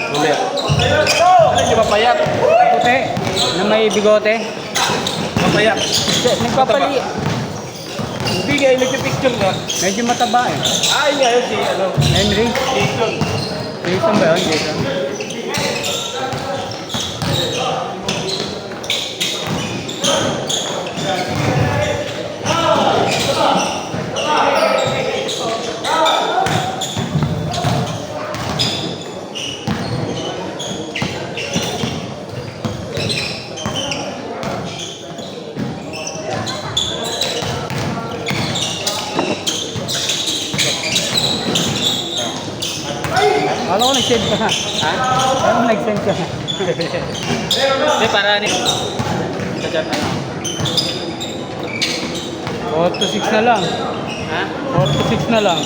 Mamaya. Ano yung mapayat? Puti, na may bigote. Mapayat. Nagpapali. Hindi nga, nagpipicture nga. Medyo mataba eh. Ay nga yun si, ano, Henry, Jason. Jason ba yun? Jason. Alam ko nag-send ka na. Ha? Alam ko nag-send ka na. Hindi, para ni... Sa chat na lang. 4 to 6 na lang. Ha? 4 to 6 na lang.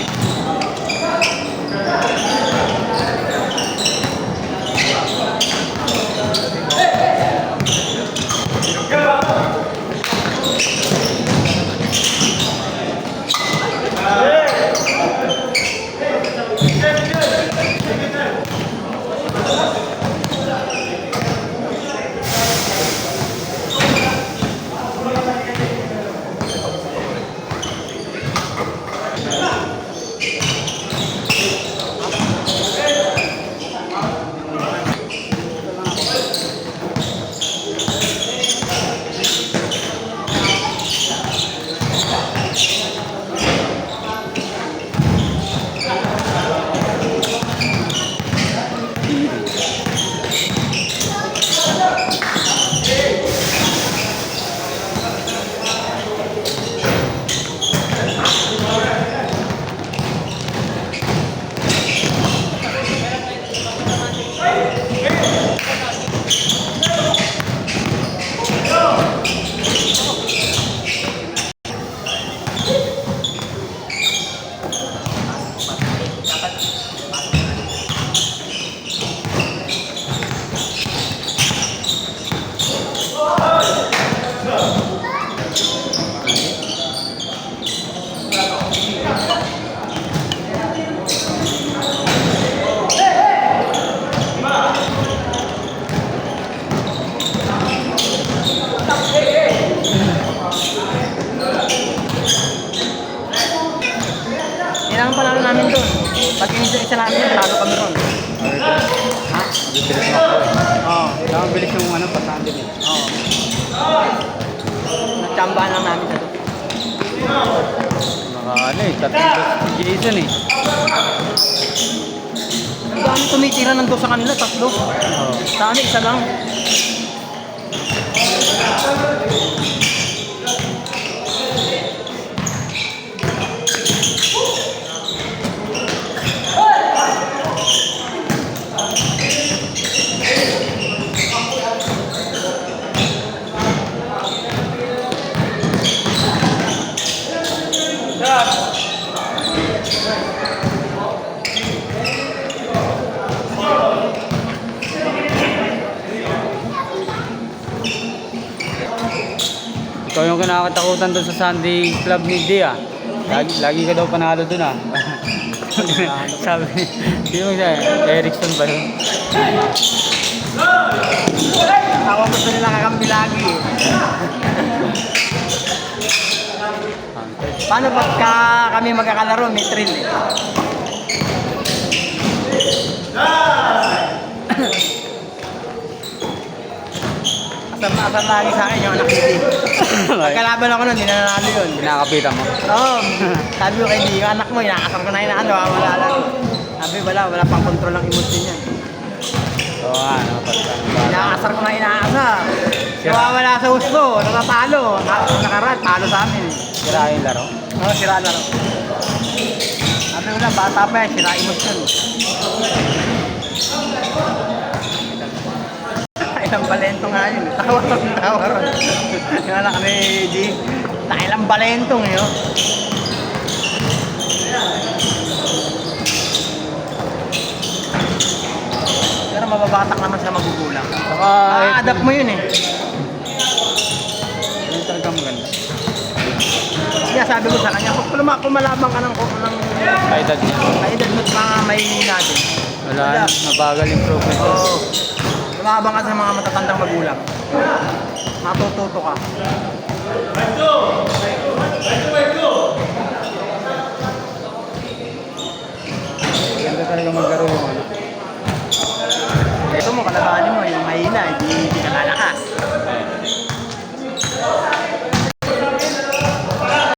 Kailangan pala namin doon. Pag isa namin yun, talo kami ron. Ha? Bibilis mo ako eh. Oo. Kaya bilis yung ano, pasahan din eh. Oo. Natsambahan lang namin sa doon. Naka ano eh, 3 to si Jason eh. Ang dami tumitira ng doon sa kanila, 3. Oo. Sa amin, 1 lang. Ikaw yung kinakatakutan doon sa Sunday Club ni Dia. Lagi ka daw panalo doon ah. Sabi, sino siya? Erickson ba yun? Ako gusto nila kakampi lagi. Paano pagka kami magkakalaro, may thrill eh. Asam lagi sa akin yung anak ni Di. Pagkalaban ako nun, hindi na nanalo yun. Kinakapitan mo. Oo. Sabi ko kay Di, yung anak mo, inaasar ko na inaano, wala lang. Sabi, wala pang control ng emosyon niya. Oo nga, napagtan. Inaasar ko na inaasar. Nawawala sa husgo, natatalo. Nakaraan, talo sa amin. Sira yung laro. Oo, sira laro. Sabi ko lang, bata pa yan, sira emosyon. Ilang balento nga yun. Tawa ron. Yung anak ni G. Ilang balentong yun. Pero mababatak naman sa magugulang. Saka, Adapt mo yun eh. yun talaga maganda. Kaya sabi ko sa kanya, kung malabang ka ng Sa edad niya. edad mo, mga mahihina din. Wala, nabagal improvement. Oo. Lumabang ka sa mga matatandang magulang. Matututo ka.